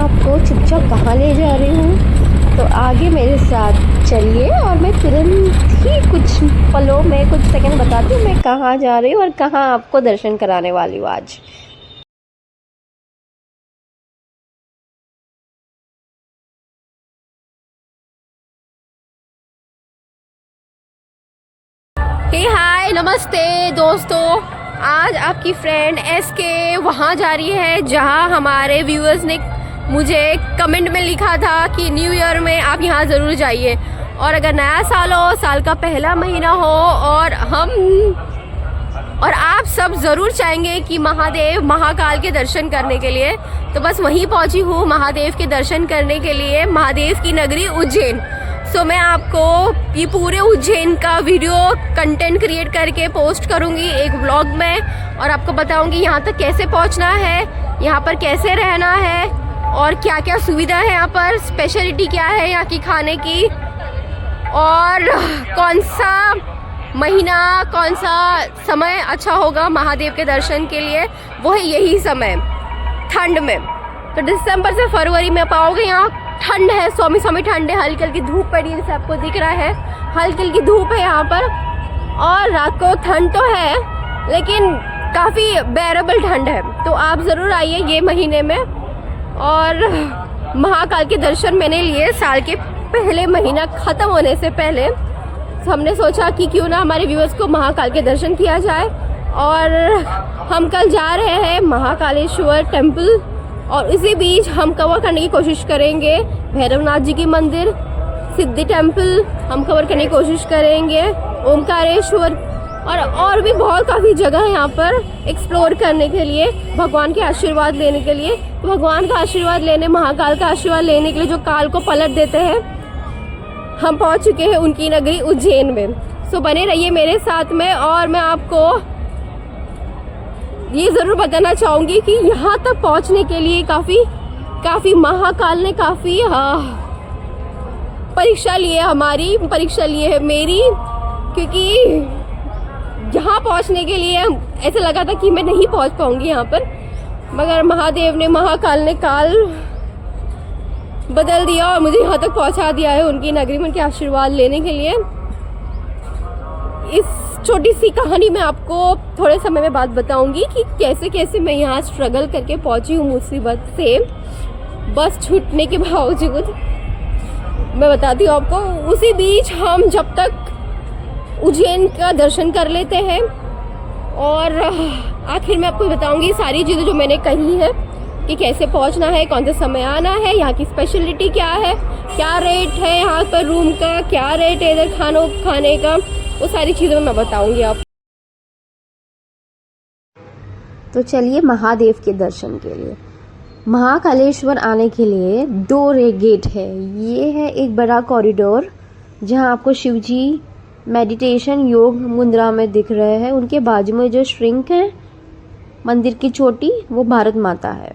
आपको चुपचाप कहाँ ले जा रही हूँ, तो आगे मेरे साथ चलिए और मैं तुरंत ही कुछ पलों में, कुछ सेकंड बताती हूँ मैं कहाँ जा रही हूँ और कहाँ आपको दर्शन कराने वाली हूँ आज। हे हाय नमस्ते दोस्तों, आज आपकी फ्रेंड SK वहाँ जा रही है जहाँ हमारे व्यूअर्स ने मुझे कमेंट में लिखा था कि न्यू ईयर में आप यहाँ ज़रूर जाइए, और अगर नया साल हो, साल का पहला महीना हो और आप सब ज़रूर चाहेंगे कि महादेव महाकाल के दर्शन करने के लिए, तो बस वहीं पहुँची हूँ महादेव के दर्शन करने के लिए, महादेव की नगरी उज्जैन। सो मैं आपको ये पूरे उज्जैन का वीडियो कंटेंट क्रिएट करके पोस्ट करूँगी एक व्लॉग में, और आपको बताऊँगी यहाँ तक कैसे पहुँचना है, यहाँ पर कैसे रहना है और क्या क्या सुविधा है यहाँ पर, स्पेशलिटी क्या है यहाँ की खाने की, और कौन सा महीना, कौन सा समय अच्छा होगा महादेव के दर्शन के लिए। वो है यही समय ठंड में, तो दिसंबर से फरवरी में पाओगे यहाँ ठंड है, स्वामी स्वामी ठंड है, हल्की हल्की धूप पड़ी है, जैसे आपको दिख रहा है हल्की हल्की धूप है यहाँ पर, और रात को ठंड तो है लेकिन काफ़ी बेरेबल ठंड है। तो आप ज़रूर आइए ये महीने में, और महाकाल के दर्शन मैंने लिए साल के पहले महीना ख़त्म होने से पहले। तो हमने सोचा कि क्यों ना हमारे व्यूअर्स को महाकाल के दर्शन किया जाए, और हम कल जा रहे हैं महाकालेश्वर टेम्पल, और इसी बीच हम कवर करने की कोशिश करेंगे भैरवनाथ जी की मंदिर, सिद्धि टेम्पल हम कवर करने की कोशिश करेंगे, ओमकारेश्वर, और भी बहुत काफ़ी जगह है यहाँ पर एक्सप्लोर करने के लिए, भगवान के आशीर्वाद लेने के लिए। तो भगवान का आशीर्वाद लेने, महाकाल का आशीर्वाद लेने के लिए जो काल को पलट देते हैं, हम पहुँच चुके हैं उनकी नगरी उज्जैन में। सो बने रहिए मेरे साथ में, और मैं आपको ये ज़रूर बताना चाहूँगी कि यहाँ तक पहुँचने के लिए काफ़ी महाकाल ने काफ़ी परीक्षा ली है, हमारी परीक्षा ली है मेरी, क्योंकि यहाँ पहुँचने के लिए ऐसा लगा था कि मैं नहीं पहुँच पाऊँगी यहाँ पर, मगर महादेव ने, महाकाल ने काल बदल दिया और मुझे यहाँ तक पहुँचा दिया है उनकी नगरी में उनके आशीर्वाद लेने के लिए। इस छोटी सी कहानी मैं आपको थोड़े समय में बाद बताऊंगी कि कैसे कैसे मैं यहाँ स्ट्रगल करके पहुँची हूँ मुसीबत से, बस छूटने के बावजूद मैं बताती हूँ आपको। उसी बीच हम जब तक उज्जैन का दर्शन कर लेते हैं, और आखिर में आपको बताऊंगी सारी चीज़ें जो मैंने कही है कि कैसे पहुँचना है, कौन सा समय आना है, यहाँ की स्पेशलिटी क्या है, क्या रेट है यहाँ पर रूम का, क्या रेट है इधर खाने का, वो सारी चीज़ें मैं बताऊंगी आप। तो चलिए महादेव के दर्शन के लिए महाकालेश्वर आने के लिए 2 गेट है। ये है एक बड़ा कॉरिडोर जहां आपको शिवजी मेडिटेशन योग मुद्रा में दिख रहे हैं, उनके बाजू में जो श्रिंक है मंदिर की चोटी, वो भारत माता है।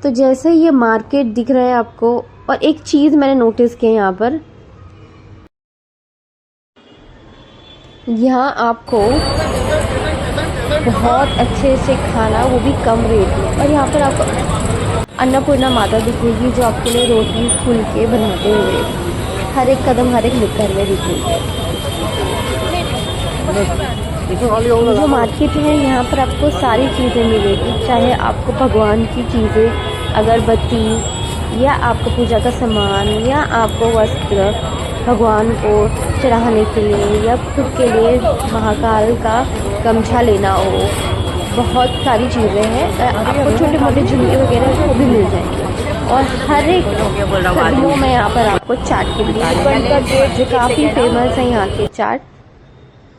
तो जैसे ये मार्केट दिख रहा है आपको, और एक चीज़ मैंने नोटिस की यहाँ पर, यहाँ आपको बहुत अच्छे से खाना, वो भी कम रेट में, और यहाँ पर आपको अन्नपूर्णा माता दिखेगी जो आपके लिए रोटी फुलके बनाते हुए हर एक कदम, हर एक नुक्कड़ में दिखेगी। जो मार्केट है यहाँ पर आपको सारी चीज़ें मिलेगी, चाहे आपको भगवान की चीज़ें, अगरबत्ती, या आपको पूजा का सामान, या आपको वस्त्र भगवान को चढ़ाने के लिए, या खुद के लिए महाकाल का गमछा लेना हो, बहुत सारी चीज़ें हैं। आपको छोटे मोटे झुमके वगैरह वो भी मिल जाएंगे, और हर एक कदमों में यहाँ पर आपको चाट की दुकान जो काफ़ी फेमस है यहाँ के चाट।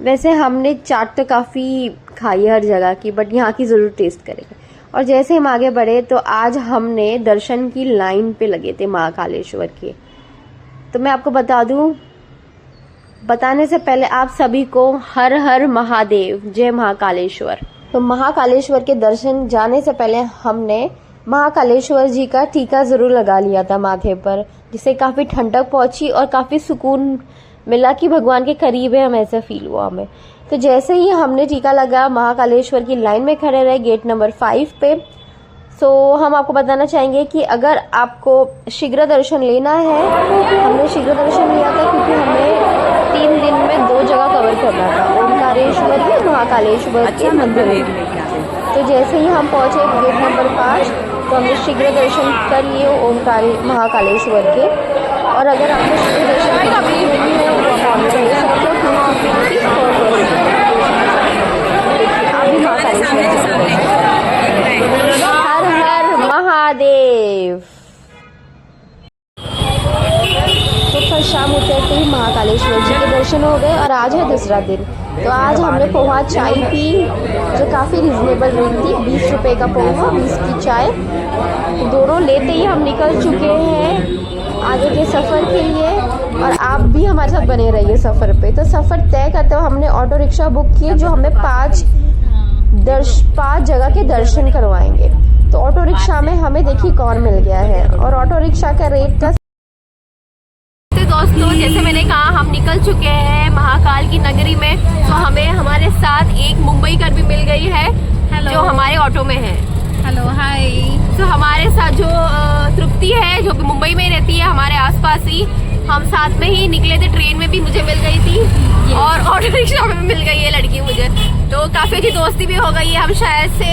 वैसे हमने चाट तो काफ़ी खाई है हर जगह की, बट यहाँ की ज़रूर टेस्ट करेंगे। और जैसे हम आगे बढ़े तो आज हमने दर्शन की लाइन पे लगे थे महाकालेश्वर के। तो मैं आपको बता दूं, बताने से पहले आप सभी को हर हर महादेव, जय महाकालेश्वर। तो महाकालेश्वर के दर्शन जाने से पहले हमने महाकालेश्वर जी का टीका ज़रूर लगा लिया था माथे पर, जिससे काफ़ी ठंडक पहुंची और काफ़ी सुकून मिला कि भगवान के करीब है, हम ऐसा फील हुआ हमें। तो जैसे ही हमने टीका लगा, महाकालेश्वर की लाइन में खड़े रहे गेट नंबर 5 पे। सो हम आपको बताना चाहेंगे कि अगर आपको शीघ्र दर्शन लेना है, हमने शीघ्र दर्शन लिया था क्योंकि हमें 3 दिन में 2 जगह कवर करना था, ओमकारेश्वर के महाकालेश्वर के मंदिर। तो जैसे ही हम पहुँचे गेट नंबर 5 तो हमने शीघ्र दर्शन कर लिए महाकालेश्वर के। और अगर आपको शीघ्र दर्शन नहीं है तो आप ले सकते हो, अभी महाकालेश्वर। हर हर महादेव। तो कल शाम उतरते ही महाकालेश्वर जी के दर्शन हो गए और आज है दूसरा दिन। तो आज हमने पोहा चाय पी जो काफ़ी रिजनेबल रेट थी, 20 रुपये का पोहा, 20 की चाय। दोनों लेते ही हम निकल चुके हैं आगे के सफ़र के लिए, और आप भी हमारे साथ बने रहिए सफ़र पे। तो सफ़र तय करते हुए हमने ऑटो रिक्शा बुक किए जो हमें 5 जगह के दर्शन करवाएंगे। तो ऑटो रिक्शा में हमें देखिए कौन मिल गया है, और ऑटो रिक्शा का रेट का। दोस्तों जैसे मैंने कहा हम निकल चुके हैं महाकाल की नगरी में। तो हमें हमारे साथ एक मुंबई कर भी मिल गई है। Hello. जो हमारे ऑटो में है। Hello hi. तो हमारे साथ जो तृप्ति है जो मुंबई में रहती है हमारे आसपास ही, हम साथ में ही निकले थे। ट्रेन में भी मुझे मिल गई थी और ऑटो रिक्शा में भी मिल गई है लड़की मुझे। तो काफ़ी अच्छी दोस्ती भी हो गई है। हम शायद से,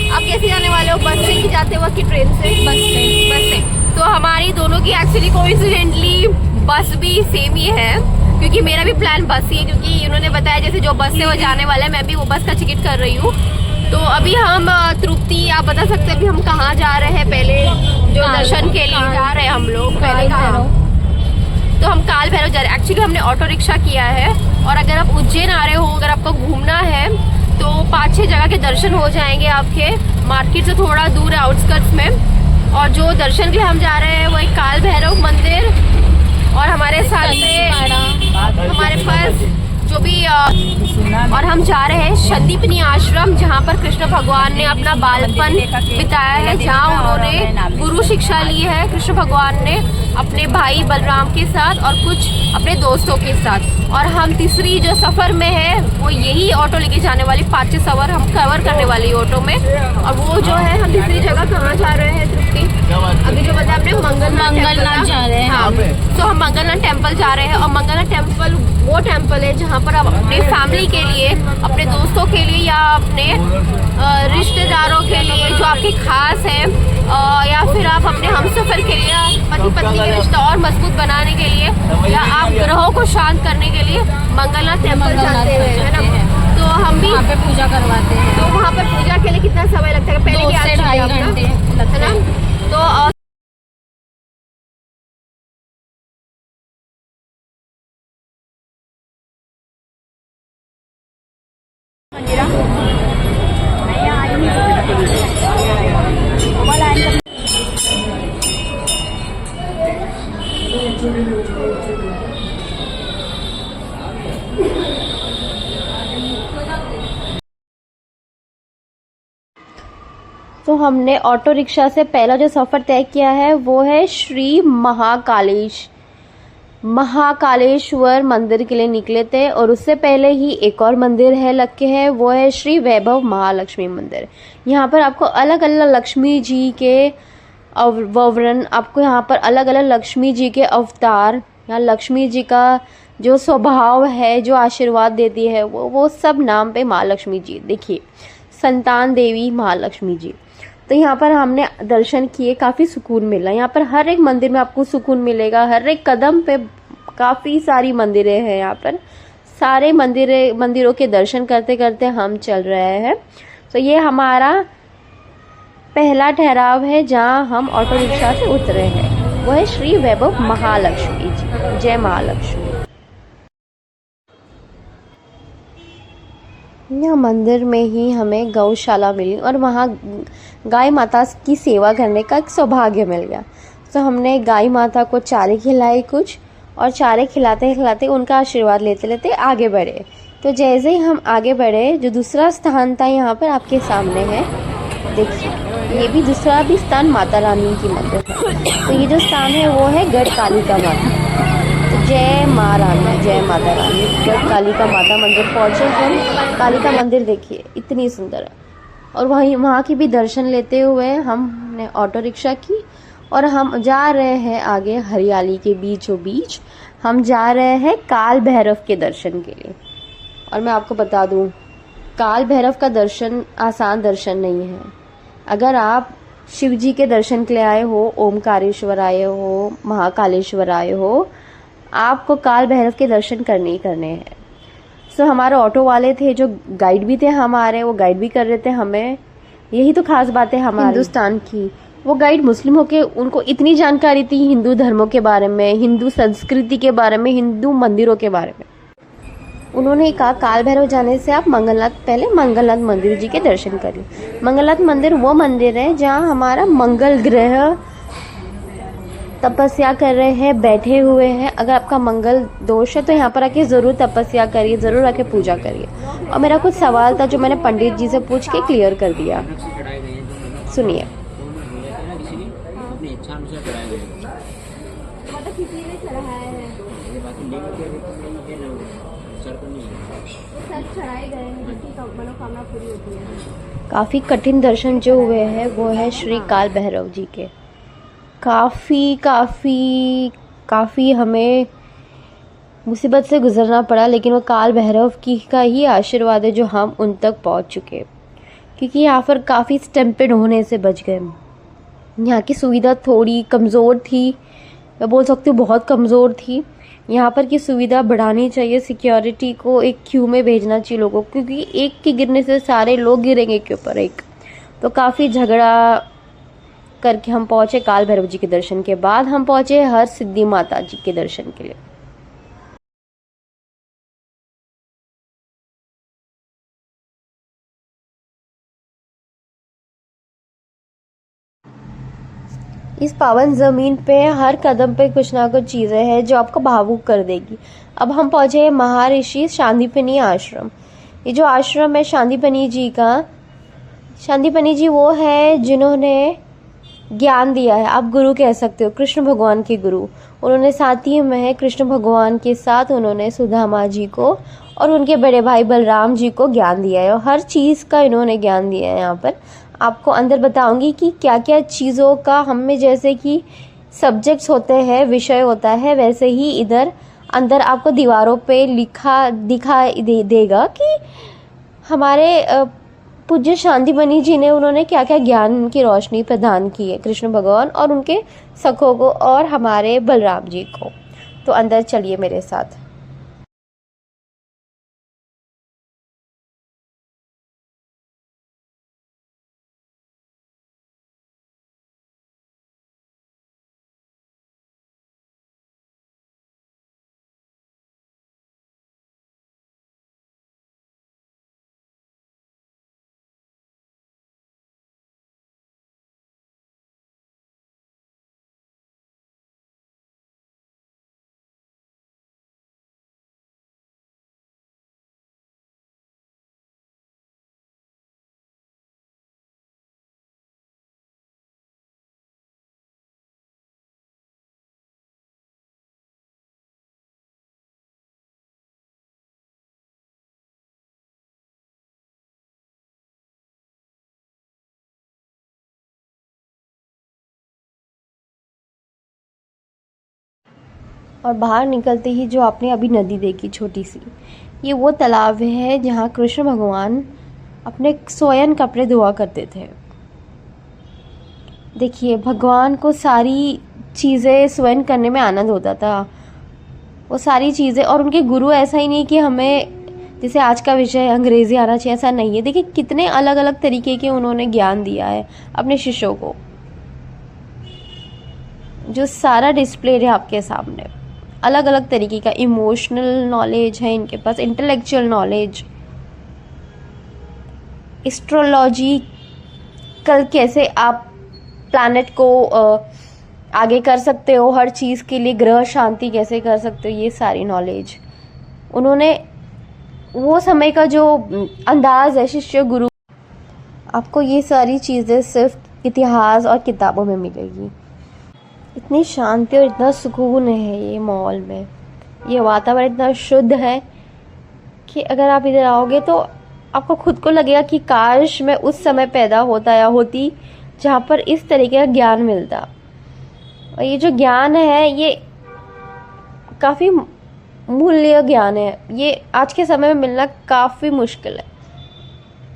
आप कैसे जाने वाले हो, बस से ही जाते वक्त की ट्रेन से? बस से। तो हमारी दोनों की एक्चुअली कोइंसिडेंटली बस भी सेम ही है, क्योंकि मेरा भी प्लान बस ही है, क्योंकि उन्होंने बताया जैसे जो बस से वो जाने वाला है, मैं भी वो बस का टिकट कर रही हूँ। तो अभी हम तृप्ति, आप बता सकते हैं अभी हम कहाँ जा रहे हैं? पहले जो दर्शन के लिए जा रहे हैं हम लोग, पहले कहाँ? तो हम काल भैरव जा रहे हैं। एक्चुअली हमने ऑटो रिक्शा किया है, और अगर आप उज्जैन आ रहे हो, अगर आपको घूमना है तो 5-6 जगह के दर्शन हो जाएंगे आपके, मार्केट से थोड़ा दूर है, आउटस्कर्ट्स में। और जो दर्शन के लिए हम जा रहे हैं वो एक काल भैरव मंदिर, और हमारे साथ में हमारे पास जो भी और हम जा रहे हैं संदीपनी आश्रम, जहाँ पर कृष्ण भगवान ने अपना बालपन बिताया है, जहाँ उन्होंने गुरु शिक्षा ली है कृष्ण भगवान ने अपने भाई बलराम के साथ और कुछ अपने दोस्तों के साथ। और हम तीसरी जो सफ़र में है वो यही ऑटो लेके जाने वाली, 5-6 सफ़र हम कवर करने वाली ऑटो में। और वो जो है हम तीसरी जगह कहाँ जा रहे हैं तृप्ति? अभी जो बताया आपने मंगलनाथ जा रहे हैं। हाँ, तो हम मंगलनाथ टेम्पल जा रहे हैं। और मंगलनाथ टेम्पल वो टेम्पल है जहाँ पर आप अपने फैमिली के लिए, अपने दोस्तों के लिए, या अपने रिश्तेदारों के लिए जो आपके खास हैं, या फिर आप अपने हमसफर के लिए, पति पत्नी के रिश्ता और मजबूत बनाने के लिए, या आप ग्रहों को शांत करने के लिए मंगलनाथ टेम्पल जाते हैं, है ना? तो हम भी वहाँ पे पूजा करवाते हैं। तो वहाँ पर पूजा के लिए कितना समय लगता है? पहले 2 से 2.5 घंटे लगते हैं। तो तो हमने ऑटो रिक्शा से पहला जो सफ़र तय किया है वो है श्री महाकालेश्वर मंदिर के लिए निकले थे। और उससे पहले ही एक और मंदिर है लग के है, वो है श्री वैभव महालक्ष्मी मंदिर। यहाँ पर आपको अलग अलग लक्ष्मी जी के वर्णन, आपको यहाँ पर अलग अलग लक्ष्मी जी के अवतार, यहाँ लक्ष्मी जी का जो स्वभाव है, जो आशीर्वाद देती है, वो सब नाम पे महालक्ष्मी जी। देखिए, संतान देवी महालक्ष्मी जी। तो यहाँ पर हमने दर्शन किए, काफ़ी सुकून मिला। यहाँ पर हर एक मंदिर में आपको सुकून मिलेगा, हर एक कदम पे काफ़ी सारी मंदिरें हैं। यहाँ पर सारे मंदिरों के दर्शन करते करते हम चल रहे हैं। तो ये हमारा पहला ठहराव है जहाँ हम ऑटो रिक्शा से उतरे हैं, वो है श्री वैभव महालक्ष्मी जी। जय महालक्ष्मी। यह मंदिर में ही हमें गौशाला मिली और वहाँ गाय माता की सेवा करने का एक सौभाग्य मिल गया। तो हमने गाय माता को चारे खिलाए कुछ, और चारे खिलाते खिलाते उनका आशीर्वाद लेते लेते आगे बढ़े। तो जैसे ही हम आगे बढ़े, जो दूसरा स्थान था यहाँ पर आपके सामने है, देखिए, ये भी दूसरा भी स्थान माता रानी की मंदिर है। तो ये जो स्थान है वो है गढ़ कालिका माता। तो जय माँ रानी, जय माता रानी। गढ़ कालिका माता मंदिर पहुँचे हम। कालिका मंदिर देखिए, इतनी सुंदर है। और वहाँ की भी दर्शन लेते हुए हमने ऑटो रिक्शा की और हम जा रहे हैं आगे हरियाली के बीचों बीच। हम जा रहे हैं काल भैरव के दर्शन के लिए। और मैं आपको बता दूं, काल भैरव का दर्शन आसान दर्शन नहीं है। अगर आप शिव जी के दर्शन के लिए आए हो, ओमकारेश्वर आए हो, महाकालेश्वर आए हो, आपको काल भैरव के दर्शन करने ही करने हैं। सो हमारे ऑटो वाले थे जो गाइड भी थे हमारे, वो गाइड भी कर रहे थे हमें। यही तो खास बात है हमारे हिंदुस्तान की। वो गाइड मुस्लिम होके उनको इतनी जानकारी थी हिंदू धर्मों के बारे में, हिंदू संस्कृति के बारे में, हिंदू मंदिरों के बारे में। उन्होंने कहा काल भैरव जाने से आप पहले मंगलनाथ मंदिर जी के दर्शन करिए। मंगलनाथ मंदिर वो मंदिर है जहाँ हमारा मंगल ग्रह तपस्या कर रहे हैं, बैठे हुए हैं। अगर आपका मंगल दोष है तो यहाँ पर आके ज़रूर तपस्या करिए, ज़रूर आके पूजा करिए। और मेरा कुछ सवाल था जो मैंने पंडित जी से पूछ के क्लियर कर दिया, सुनिए। काफ़ी कठिन दर्शन जो हुए हैं वो है श्री काल भैरव जी के। काफ़ी हमें मुसीबत से गुजरना पड़ा, लेकिन वो काल भैरव की का ही आशीर्वाद है जो हम उन तक पहुंच चुके। क्योंकि यहाँ पर काफ़ी स्टम्पेड होने से बच गए। यहाँ की सुविधा थोड़ी कमज़ोर थी, मैं बोल सकती हूँ बहुत कमज़ोर थी। यहाँ पर की सुविधा बढ़ानी चाहिए, सिक्योरिटी को एक क्यू में भेजना चाहिए लोगों को, क्योंकि एक के गिरने से सारे लोग गिरेंगे एक के ऊपर एक। तो काफ़ी झगड़ा करके हम पहुँचे काल भैरव जी के दर्शन के बाद हम पहुँचे हर सिद्धि माता जी के दर्शन के लिए। इस पावन ज़मीन पे हर कदम पे कुछ ना कुछ चीज़ें हैं जो आपको भावुक कर देगी। अब हम पहुँचे महर्षि शांतिपनी आश्रम। ये जो आश्रम है शांतिपनी जी का, शांतिपनी जी वो है जिन्होंने ज्ञान दिया है, आप गुरु कह सकते हो, कृष्ण भगवान के गुरु। उन्होंने साथ ही में कृष्ण भगवान के साथ उन्होंने सुदामा जी को और उनके बड़े भाई बलराम जी को ज्ञान दिया है, और हर चीज़ का इन्होंने ज्ञान दिया है। यहाँ पर आपको अंदर बताऊंगी कि क्या क्या चीज़ों का हम में, जैसे कि सब्जेक्ट्स होते हैं, विषय होता है, वैसे ही इधर अंदर आपको दीवारों पे दिखाई देगा कि हमारे पूज्य शांतिपनी जी ने उन्होंने क्या क्या ज्ञान की रोशनी प्रदान की है कृष्ण भगवान और उनके सखों को और हमारे बलराम जी को। तो अंदर चलिए मेरे साथ। और बाहर निकलते ही जो आपने अभी नदी देखी छोटी सी, ये वो तालाब है जहाँ कृष्ण भगवान अपने स्वयं कपड़े धोआ करते थे। देखिए, भगवान को सारी चीज़ें स्वयं करने में आनंद होता था, वो सारी चीज़ें। और उनके गुरु ऐसा ही नहीं कि हमें जैसे आज का विषय अंग्रेज़ी आना चाहिए, ऐसा नहीं है। देखिए कितने अलग अलग तरीके के उन्होंने ज्ञान दिया है अपने शिष्यों को, जो सारा डिस्प्ले है आपके सामने। अलग अलग तरीके का इमोशनल नॉलेज है इनके पास, इंटेलेक्चुअल नॉलेज, एस्ट्रोलॉजी, कल कैसे आप प्लैनेट को आगे कर सकते हो, हर चीज़ के लिए ग्रह शांति कैसे कर सकते हो, ये सारी नॉलेज उन्होंने, वो समय का जो अंदाज है शिष्य गुरु, आपको ये सारी चीज़ें सिर्फ इतिहास और किताबों में मिलेगी। इतनी शांति और इतना सुकून है ये माहौल में, ये वातावरण इतना शुद्ध है कि अगर आप इधर आओगे तो आपको खुद को लगेगा कि काश मैं उस समय पैदा होता या होती जहाँ पर इस तरीके का ज्ञान मिलता। और ये जो ज्ञान है ये काफ़ी मूल्य ज्ञान है, ये आज के समय में मिलना काफ़ी मुश्किल है।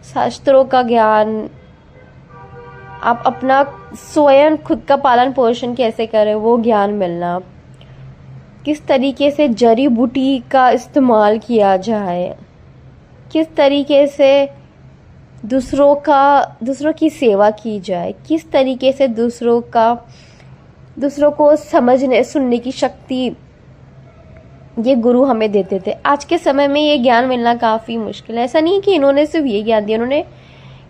शास्त्रों का ज्ञान, आप अपना स्वयं खुद का पालन पोषण कैसे करें वो ज्ञान मिलना, किस तरीके से जड़ी बूटी का इस्तेमाल किया जाए, किस तरीके से दूसरों की सेवा की जाए, किस तरीके से दूसरों को समझने सुनने की शक्ति ये गुरु हमें देते थे। आज के समय में ये ज्ञान मिलना काफ़ी मुश्किल है। ऐसा नहीं कि इन्होंने सिर्फ ये ज्ञान दिया, इन्होंने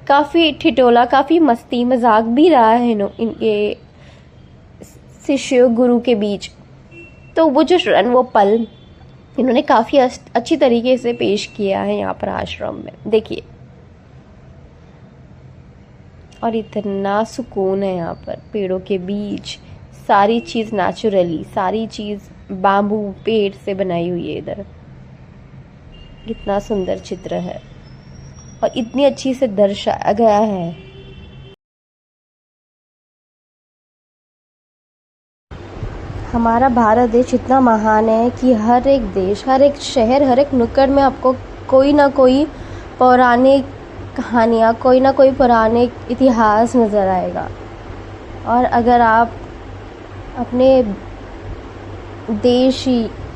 काफ़ी ठिठोला, काफ़ी मस्ती मजाक भी रहा है इनके शिष्य गुरु के बीच। तो वो जो क्षण, वो पल इन्होंने काफ़ी अच्छी तरीके से पेश किया है यहाँ पर आश्रम में, देखिए। और इतना सुकून है यहाँ पर, पेड़ों के बीच, सारी चीज़ नेचुरली, सारी चीज़ बाम्बू पेड़ से बनाई हुई है। इधर कितना सुंदर चित्र है और इतनी अच्छी से दर्शाया गया है। हमारा भारत देश इतना महान है कि हर एक देश, हर एक शहर, हर एक नुक्कड़ में आपको कोई ना कोई पौराणिक कहानियाँ, कोई ना कोई पौराणिक इतिहास नज़र आएगा। और अगर आप अपने देश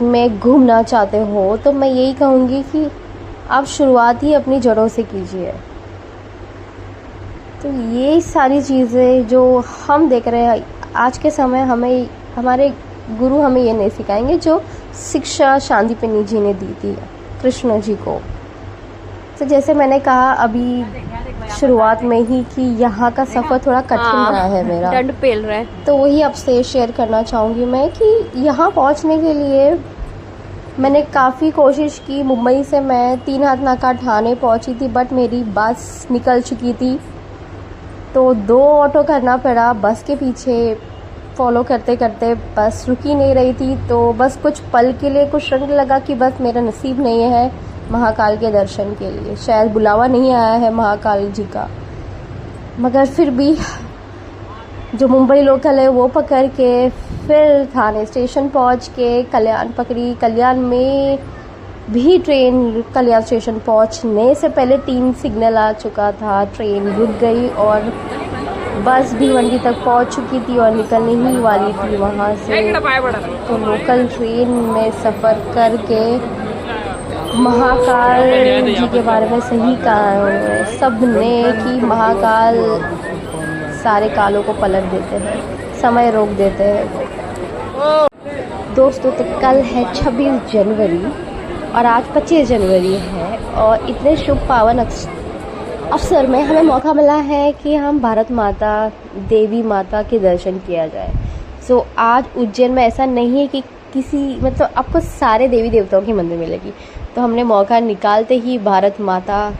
में घूमना चाहते हो तो मैं यही कहूँगी कि आप शुरुआत ही अपनी जड़ों से कीजिए। तो ये सारी चीज़ें जो हम देख रहे हैं आज के समय, हमें हमारे गुरु हमें ये नहीं सिखाएंगे जो शिक्षा शांतिपनी जी ने दी थी कृष्ण जी को। तो जैसे मैंने कहा अभी शुरुआत में ही कि यहाँ का सफ़र थोड़ा कठिन रहा है मेरा, डंड पेल रहा है। तो वही आपसे शेयर करना चाहूँगी मैं कि यहाँ पहुँचने के लिए मैंने काफ़ी कोशिश की। मुंबई से मैं 3 हाथ नाका ठाणे पहुँची थी, बट मेरी बस निकल चुकी थी, तो 2 ऑटो करना पड़ा। बस के पीछे फॉलो करते करते बस रुकी नहीं रही थी, तो बस कुछ पल के लिए कुछ रंग लगा कि बस मेरा नसीब नहीं है महाकाल के दर्शन के लिए, शायद बुलावा नहीं आया है महाकाल जी का। मगर फिर भी जो मुंबई लोकल है वो पकड़ के फिर थाने स्टेशन पहुंच के कल्याण पकड़ी। कल्याण में भी ट्रेन कल्याण स्टेशन पहुंचने से पहले 3 सिग्नल आ चुका था, ट्रेन रुक गई और बस भिवंडी तक पहुंच चुकी थी और निकलने ही वाली थी वहां से। तो लोकल ट्रेन में सफ़र करके महाकाल जी के बारे में सही कहा है सब ने कि महाकाल सारे कालों को पलट देते हैं, समय रोक देते हैं। दोस्तों, तो कल है 26 जनवरी और आज 25 जनवरी है और इतने शुभ पावन अवसर में हमें मौका मिला है कि हम भारत माता, देवी माता के दर्शन किया जाए। सो आज उज्जैन में ऐसा नहीं है कि किसी मतलब आपको सारे देवी देवताओं के मंदिर मिलेगी, तो हमने मौका निकालते ही भारत माता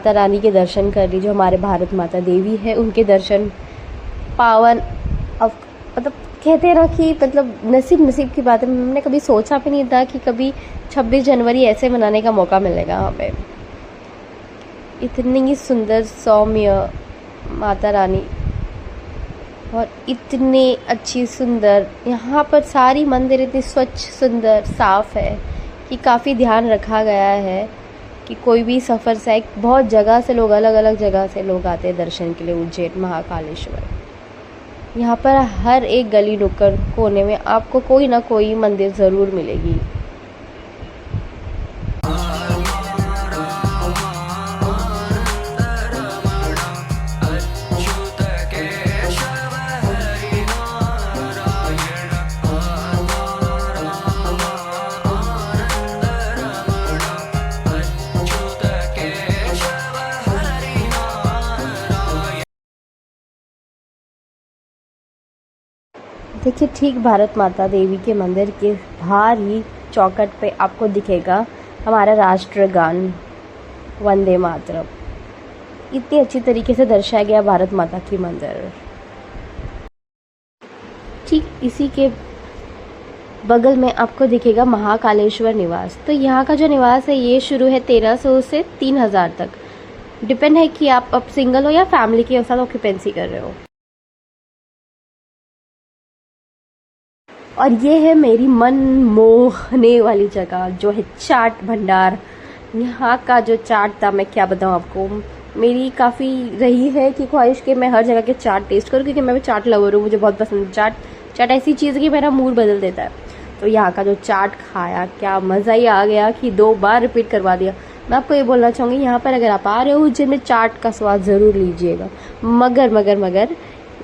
रानी के दर्शन कर ली। जो हमारे भारत माता देवी है उनके दर्शन पावन, अब मतलब कहते हैं ना कि मतलब नसीब की बात है। हमने कभी सोचा भी नहीं था कि कभी 26 जनवरी ऐसे मनाने का मौका मिलेगा हमें। इतनी सुंदर सौम्य माता रानी और इतनी अच्छी सुंदर, यहाँ पर सारी मंदिर इतनी स्वच्छ सुंदर साफ़ है कि काफ़ी ध्यान रखा गया है कि कोई भी सफ़र से बहुत जगह से लोग, अलग अलग जगह से लोग आते हैं दर्शन के लिए उज्जैन महाकालेश्वर। यहाँ पर हर एक गली नुक्कड़ कोने में आपको कोई ना कोई मंदिर ज़रूर मिलेगी। देखिए, ठीक भारत माता देवी के मंदिर के बाहर ही चौखट पे आपको दिखेगा हमारा राष्ट्रगान वंदे मातरम। इतनी अच्छी तरीके से दर्शाया गया भारत माता की मंदिर। ठीक इसी के बगल में आपको दिखेगा महाकालेश्वर निवास। तो यहाँ का जो निवास है ये शुरू है 1300 से 3000 तक। डिपेंड है कि आप अब सिंगल हो या फैमिली के साथ ऑक्यूपेंसी कर रहे हो। और ये है मेरी मन मोहने वाली जगह जो है चाट भंडार। यहाँ का जो चाट था मैं क्या बताऊँ आपको, मेरी काफ़ी रही है कि ख्वाहिश कि मैं हर जगह के चाट टेस्ट करूँ, क्योंकि मैं चाट लवर हूँ, मुझे बहुत पसंद है चाट ऐसी चीज़ है कि मेरा मूड बदल देता है। तो यहाँ का जो चाट खाया क्या मज़ा ही आ गया कि 2 बार रिपीट करवा दिया। मैं आपको ये बोलना चाहूँगी यहाँ पर अगर आप आ रहे हो उज्जैन में चाट का स्वाद ज़रूर लीजिएगा। मगर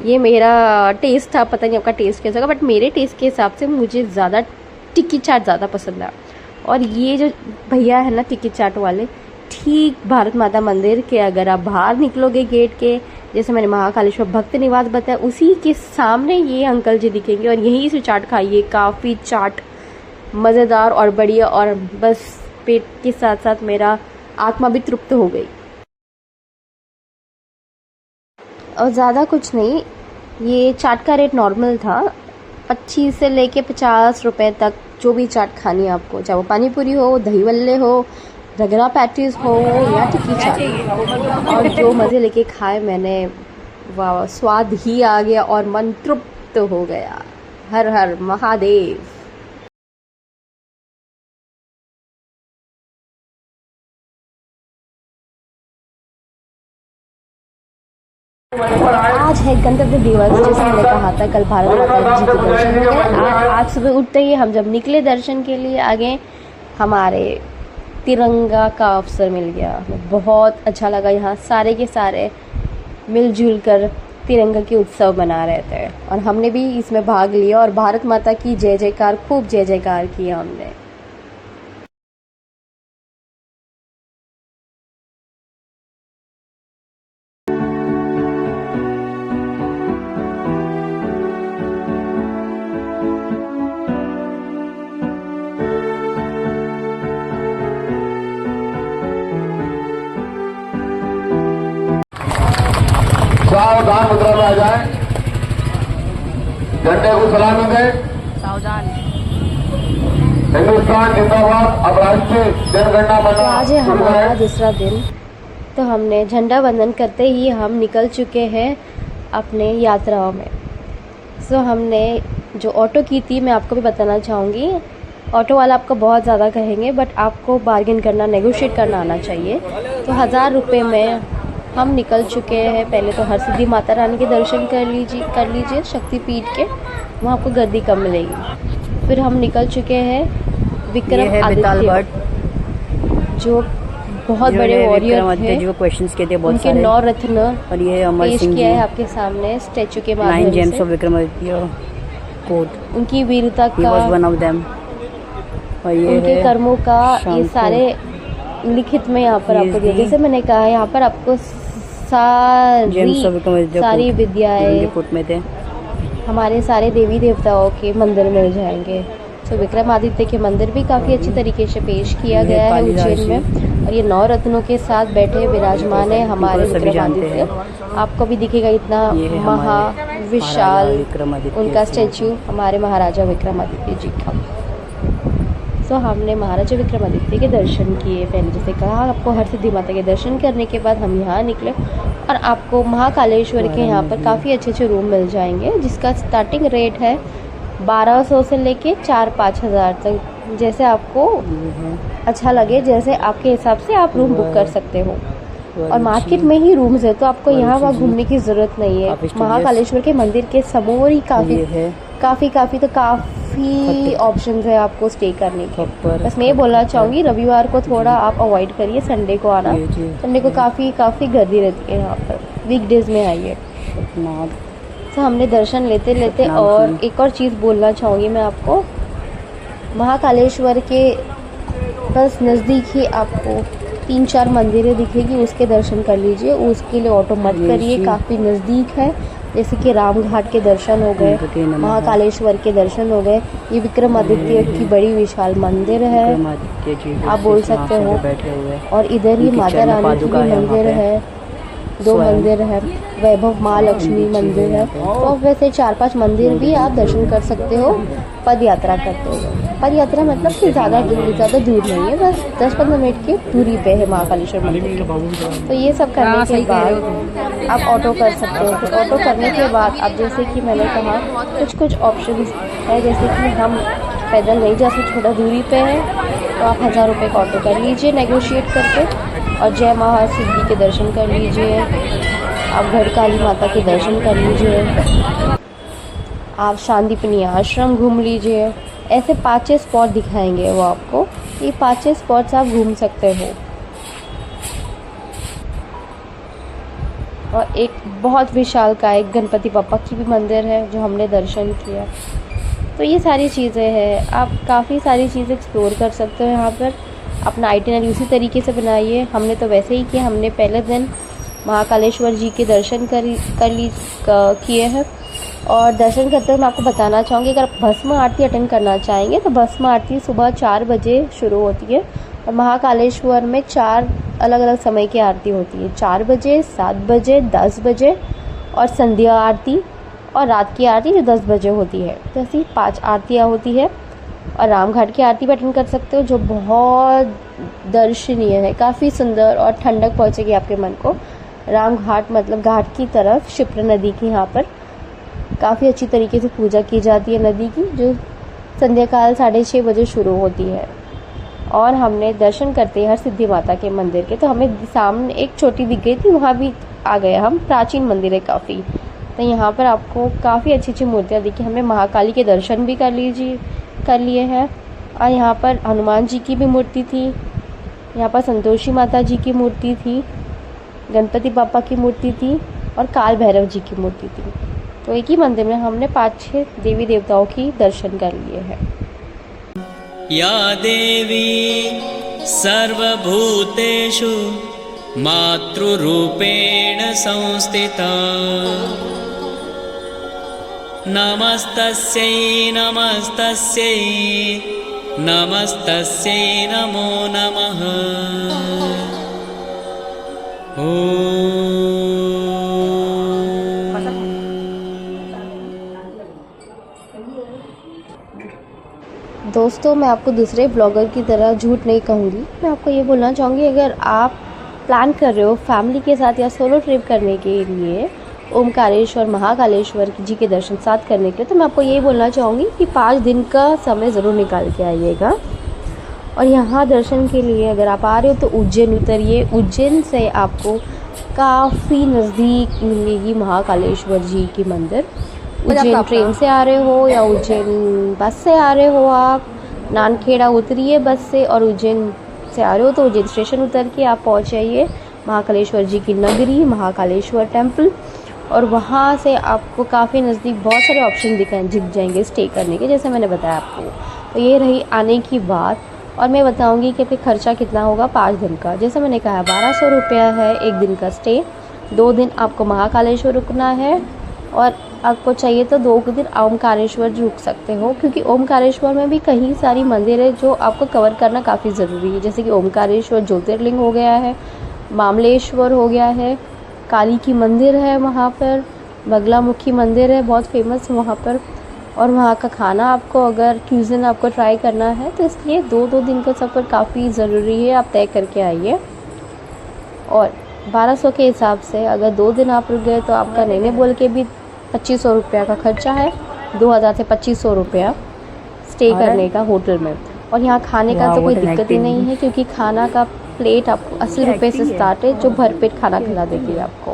ये मेरा टेस्ट था, पता नहीं आपका टेस्ट कैसा होगा, बट मेरे टेस्ट के हिसाब से मुझे ज़्यादा टिक्की चाट ज़्यादा पसंद है। और ये जो भैया है ना टिक्की चाट वाले, ठीक भारत माता मंदिर के अगर आप बाहर निकलोगे गेट के, जैसे मैंने महाकालेश्वर भक्त निवास बताया, उसी के सामने ये अंकल जी दिखेंगे और यहीं से चाट खाइए। काफ़ी चाट मज़ेदार और बढ़िया, और बस पेट के साथ साथ मेरा आत्मा भी तृप्त हो गई। और ज़्यादा कुछ नहीं, ये चाट का रेट नॉर्मल था, 25 से लेके 50 रुपए तक जो भी चाट खानी है आपको, चाहे वो पानी पूरी हो, दही बल्ले हो, रगड़ा पैटीज हो या टिक्की चाट। और जो मज़े लेके खाए मैंने, वाह स्वाद ही आ गया और मन तृप्त हो गया। हर हर महादेव। आज है गणतंत्र दिवस, जैसे मैंने कहा था कल भारत माता जी के दर्शन हो गए। आज सुबह उठते ही हम जब निकले दर्शन के लिए, आगे हमारे तिरंगा का अवसर मिल गया। बहुत अच्छा लगा, यहाँ सारे के सारे मिलजुल कर तिरंगा के उत्सव मना रहे थे और हमने भी इसमें भाग लिया और भारत माता की जय जयकार, खूब जय जयकार किया हमने। सावधान मुद्रा में आ जाए, झंडे को सलामी दें। सावधान। हिंदुस्तान जिंदाबाद। अब राष्ट्रीय जनगणना तो आज है हमारा दूसरा दिन, तो हमने झंडा वंदन करते ही हम निकल चुके हैं अपने यात्राओं में। सो हमने जो ऑटो की थी, मैं आपको भी बताना चाहूँगी, ऑटो वाला आपको बहुत ज़्यादा कहेंगे, बट आपको बार्गेन करना, नेगोशिएट करना आना चाहिए। तो 1000 रुपये में हम निकल चुके हैं। पहले तो हरसिद्धि माता रानी के दर्शन कर लीजिए शक्तिपीठ के, वहाँ आपको गद्दी कम मिलेगी। फिर हम निकल चुके हैं विक्रम आदित्य, जो बहुत बड़े वॉरियर थे, जो क्वेश्चंस के थे बहुत उनके सारे, 9 रत्न और ये अमर पेश सिंह किया जी, है आपके सामने स्टैचू के 9 माध्यम जेम्स से। ऑफ विक्रमादित्य कोट, उनकी वीरता ही वाज का, वन ऑफ देम। और ये उनके है कर्मों का ये शांति। सारे लिखित में यहाँ पर आपको दिया। जी। जैसे मैंने कहा, यहाँ पर आपको जेम्स ऑफ विक्रमादित्य सारी कोट विद्याएं, कोट में थे। हमारे सारे देवी देवताओं के मंदिर मिल जाएंगे। तो विक्रमादित्य के मंदिर भी काफ़ी अच्छी तरीके से पेश किया ये गया है कालिदास उज्जैन में। और ये 9 रत्नों के साथ बैठे विराजमान है हमारे सभी जानते विक्रमादित्य। आपको भी दिखेगा इतना ये है हमारे महाविशाल महाराजा विक्रमादित्य उनका सिंह। स्टैचू, हमारे महाराजा विक्रमादित्य जी का। सो हमने महाराजा विक्रमादित्य के दर्शन किए। पहले जैसे कहा आपको हरसिद्धि माता के दर्शन करने के बाद हम यहाँ निकले और आपको महाकालेश्वर के यहाँ पर काफ़ी अच्छे अच्छे रूम मिल जाएंगे, जिसका स्टार्टिंग रेट है 1200 से लेके 4-5 हज़ार तक, जैसे आपको अच्छा लगे, जैसे आपके हिसाब से आप रूम बुक कर सकते हो। और मार्केट में ही रूम्स है, तो आपको यहाँ वहाँ घूमने की ज़रूरत नहीं है। महाकालेश्वर के मंदिर के समूह ही काफ़ी ऑप्शंस है आपको स्टे करने के। बस मैं ये बोलना चाहूँगी, रविवार को थोड़ा आप अवॉइड करिए, संडे को आना। संडे को काफ़ी गर्दी रहती है यहाँ पर, वीकडेज में आइए। तो हमने दर्शन लेते लेते, और एक और चीज़ बोलना चाहूँगी मैं आपको, महाकालेश्वर के बस नज़दीक ही आपको 3-4 मंदिरें दिखेगी, उसके दर्शन कर लीजिए। उसके लिए ऑटो मत करिए, काफ़ी नज़दीक है। जैसे कि राम घाट के दर्शन हो गए, महाकालेश्वर के दर्शन हो गए, ये विक्रमादित्य की बड़ी विशाल मंदिर है, आप बोल सकते हो। और इधर ही माता रानी की भी मंदिर है, 2 मंदिर है, वैभव महालक्ष्मी मंदिर है, तो वैसे 4-5 मंदिर भी आप दर्शन कर सकते हो पद यात्रा करते हुए। पद यात्रा मतलब कि ज़्यादा दूर नहीं है, बस 10-15 मिनट की दूरी पे है महाकालेश्वर मंदिर। तो ये सब करने के बाद आप ऑटो कर सकते हो। फिर ऑटो करने के बाद आप जैसे कि मैंने कहा कुछ ऑप्शंस है, जैसे कि हम पैदल नहीं जा सकते, थोड़ा दूरी पे है, तो आप 1000 रुपये का ऑटो कर लीजिए नेगोशिएट करके, और जय महासिद्धि के दर्शन कर लीजिए। आप गढ़ काली माता के दर्शन कर लीजिए, आप शांतिपनी आश्रम घूम लीजिए। ऐसे 5-6 स्पॉट दिखाएंगे वो आपको, ये 5-6 स्पॉट्स आप घूम सकते हो। और एक बहुत विशालकाय गणपति बप्पा की भी मंदिर है जो हमने दर्शन किया। तो ये सारी चीज़ें हैं, आप काफ़ी सारी चीज़ें एक्सप्लोर कर सकते हो यहाँ पर। अपना आइटिनरी उसी तरीके से बनाइए। हमने तो वैसे ही किया, हमने पहले दिन महाकालेश्वर जी के दर्शन किए हैं। और दर्शन करते हुए मैं आपको बताना चाहूँगी, अगर भस्म आरती अटेंड करना चाहेंगे तो भस्म आरती सुबह 4 बजे शुरू होती है, और महाकालेश्वर में 4 अलग अलग समय की आरती होती है, 4 बजे, 7 बजे, 10 बजे और संध्या आरती, और रात की आरती जो 10 बजे होती है। तो ऐसी 5 आरतियाँ होती है। और रामघाट की आरती भी अटेंड कर सकते हो जो बहुत दर्शनीय है, काफ़ी सुंदर और ठंडक पहुँचेगी आपके मन को। रामघाट मतलब घाट की तरफ क्षिप्रा नदी की यहाँ पर काफ़ी अच्छी तरीके से पूजा की जाती है नदी की, जो संध्या काल 6:30 बजे शुरू होती है। और हमने दर्शन करते हैं सिद्धि माता के मंदिर के, तो हमें सामने एक छोटी दिख गई थी, वहाँ भी आ गए हम। प्राचीन मंदिर है काफ़ी, तो यहाँ पर आपको काफ़ी अच्छी मूर्तियाँ दिखी। हमने महाकाली के दर्शन भी कर लिए हैं। और यहाँ पर हनुमान जी की भी मूर्ति थी, यहाँ पर संतोषी माता जी की मूर्ति थी, गणपति बापा की मूर्ति थी, और काल भैरव जी की मूर्ति थी। तो एक ही मंदिर में हमने 5-6 देवी देवताओं की दर्शन कर लिए हैं। या देवी सर्वभूतेषु मातृरूपेण संस्थिता, नमस्तस्यै नमस्तस्यै नमस्तस्यै नमो नमः। दोस्तों, मैं आपको दूसरे ब्लॉगर की तरह झूठ नहीं कहूँगी। मैं आपको ये बोलना चाहूँगी, अगर आप प्लान कर रहे हो फैमिली के साथ या सोलो ट्रिप करने के लिए ओमकारेश्वर महाकालेश्वर जी के दर्शन साथ करने के लिए, तो मैं आपको यही बोलना चाहूँगी कि 5 दिन का समय ज़रूर निकाल के आइएगा। और यहाँ दर्शन के लिए अगर आप आ रहे हो तो उज्जैन उतरिए। उज्जैन से आपको काफ़ी नज़दीक मिलेगी महाकालेश्वर जी की मंदिर। उज्जैन ट्रेन से आ रहे हो या उज्जैन बस से आ रहे हो, आप नानखेड़ा उतरिए बस से, और उज्जैन से आ रहे हो तो उज्जैन स्टेशन उतर के आप पहुँच जाइए महाकालेश्वर जी की नगरी, महाकालेश्वर टेम्पल। और वहाँ से आपको काफ़ी नज़दीक बहुत सारे ऑप्शन दिख जाएंगे स्टे करने के, जैसे मैंने बताया आपको। तो ये रही आने की बात। और मैं बताऊँगी कि आपका खर्चा कितना होगा 5 दिन का। जैसे मैंने कहा 1200 रुपया है 1 दिन का स्टे। 2 दिन आपको महाकालेश्वर रुकना है, और आपको चाहिए तो 2 दिन ओमकारेश्वर रुक सकते हो, क्योंकि ओमकारेश्वर में भी कई सारी मंदिर है जो आपको कवर करना काफ़ी ज़रूरी है। जैसे कि ओमकारेश्वर ज्योतिर्लिंग हो गया है, मामलेश्वर हो गया है, काली की मंदिर है वहाँ पर, बगलामुखी मंदिर है बहुत फेमस वहाँ पर। और वहाँ का खाना आपको अगर क्यूज़िन आपको ट्राई करना है, तो इसलिए 2 दिन का सफ़र काफ़ी ज़रूरी है, आप तय करके आइए। और 1200 के हिसाब से अगर 2 दिन आप रुक गए तो आपका नहीं बोल के भी 2500 रुपया का खर्चा है, 2000 से 2500 रुपया स्टे करने का होटल में। और यहाँ खाने का तो कोई दिक्कत ही नहीं है, क्योंकि खाना का प्लेट आपको 80 रुपये से स्टार्ट है, जो भरपेट खाना खिला देगी आपको।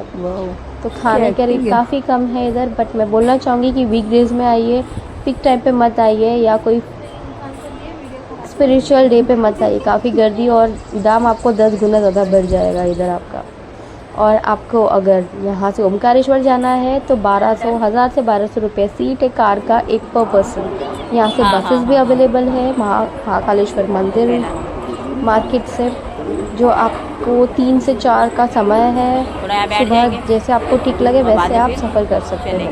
तो खाने का रेट काफ़ी कम है इधर। बट मैं बोलना चाहूँगी कि वीकडेज़ में आइए, पिक टाइम पे मत आइए, या कोई स्पिरिचुअल डे पे मत आइए। काफ़ी गर्दी और दाम आपको 10 गुना ज़्यादा बढ़ जाएगा इधर आपका। और आपको अगर यहाँ से ओमकारेश्वर जाना है तो 1000 से 1200 रुपये सीट है कार का, एक पर पर्सन। यहाँ से बसेस भी अवेलेबल है महाकालेश्वर मंदिर मार्केट से, जो आपको 3 से 4 का समय है। सुबह जैसे आपको ठीक लगे वैसे आप सफ़र कर सकते हैं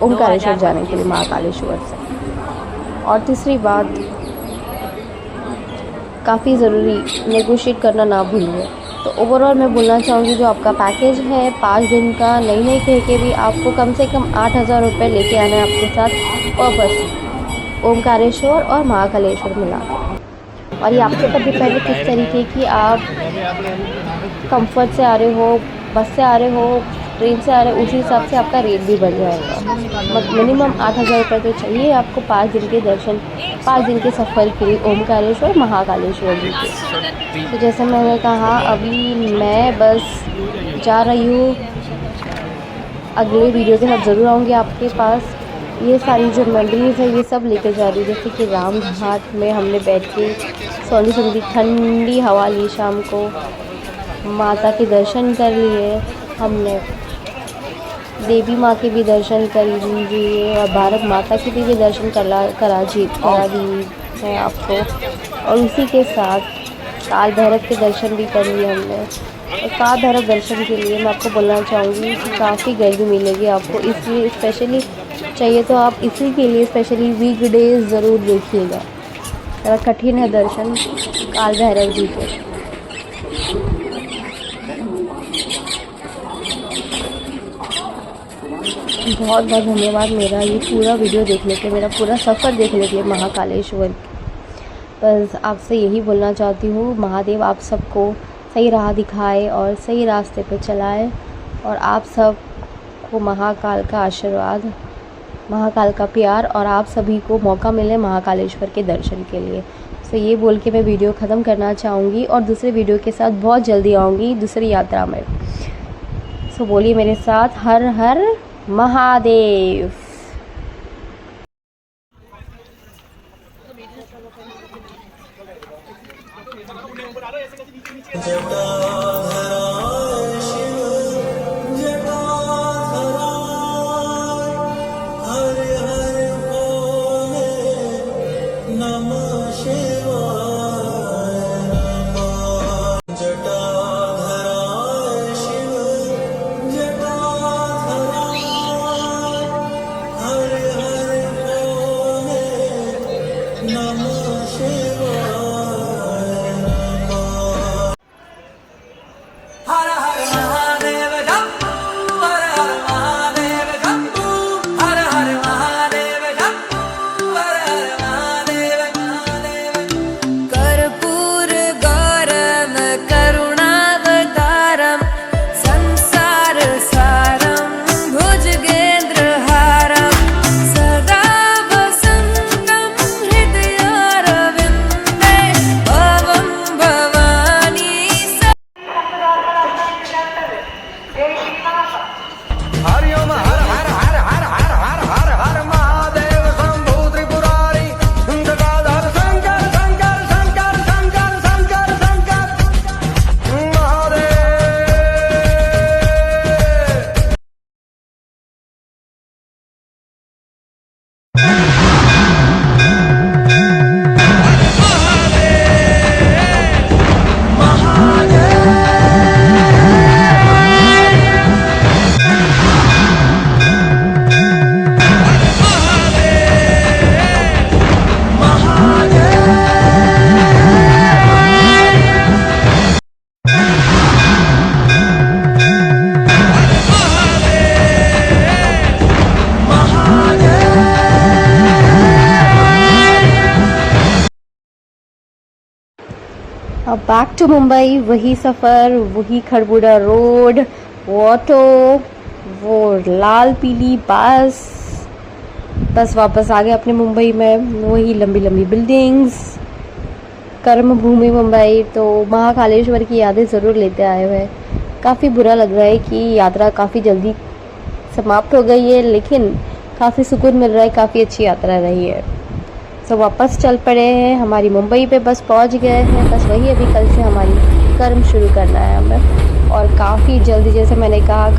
ओमकारेश्वर जाने के लिए महाकालेश्वर से। और तीसरी बात काफ़ी ज़रूरी, नेगोशिएट करना ना भूलिए। तो ओवरऑल मैं बोलना चाहूँगी जो आपका पैकेज है 5 दिन का, नहीं कह के भी आपको कम से कम 8,000 रुपये लेके आना है आपके साथ पर पर्सन, ओमकारेश्वर और महाकालेश्वर मिला। और ये आपके ऊपर डिपेंड है किस तरीके की आप कंफर्ट से आ रहे हो, बस से आ रहे हो, ट्रेन से आ रहे हो, उसी हिसाब से आपका रेट भी बढ़ जाएगा। मिनिमम 8,000 रुपये तो चाहिए आपको 5 दिन के दर्शन, 5 दिन के सफ़र के लिए ओमकारेश्वर महाकालेश्वर जी के। तो जैसे मैंने कहा अभी मैं बस जा रही हूँ, अगले वीडियो के साथ ज़रूर आऊँगी आपके पास। ये सारी जो मेमोरीज़ है ये सब लेकर जा रही हूँ। जैसे कि राम घाट में हमने बैठ के सोनी सुंदी ठंडी हवा ली, शाम को माता के दर्शन कर लिए हमने, देवी माँ के भी दर्शन कर लीजिए और भारत माता के भी दर्शन करा दी है आपको। और उसी के साथ काल भैरव के दर्शन भी कर लिए हमने। और काल भैरव दर्शन के लिए मैं आपको बोलना चाहूँगी कि काफ़ी गर्दी मिलेगी आपको, इसलिए स्पेशली चाहिए तो आप इसी के लिए स्पेशली वीकडेज ज़रूर देखिएगा। थोड़ा कठिन है दर्शन काल भैरव जी के। बहुत बहुत धन्यवाद मेरा ये पूरा वीडियो देखने के, मेरा पूरा सफ़र देखने के लिए महाकालेश्वर। बस आपसे यही बोलना चाहती हूँ, महादेव आप सबको सही राह दिखाए और सही रास्ते पे चलाए और आप सबको महाकाल का आशीर्वाद, महाकाल का प्यार और आप सभी को मौका मिले महाकालेश्वर के दर्शन के लिए। तो ये बोल के मैं वीडियो ख़त्म करना चाहूँगी और दूसरे वीडियो के साथ बहुत जल्दी आऊँगी दूसरी यात्रा में। सो बोलिए मेरे साथ, हर हर महादेव। अब बैक टू मुंबई, वही सफ़र, वही खरबूड़ा रोड, वो ऑटो, वो लाल पीली बस वापस आ गए अपने मुंबई में। वही लंबी लंबी बिल्डिंग्स, कर्म भूमि मुंबई। तो महाकालेश्वर की यादें ज़रूर लेते आए हुए हैं। काफ़ी बुरा लग रहा है कि यात्रा काफ़ी जल्दी समाप्त हो गई है, लेकिन काफ़ी सुकून मिल रहा है, काफ़ी अच्छी यात्रा रही है। तो वापस चल पड़े हैं, हमारी मुंबई पे बस पहुंच गए हैं। बस वही अभी कल से हमारी कर्म शुरू करना है हमें, और काफ़ी जल्दी, जैसे मैंने कहा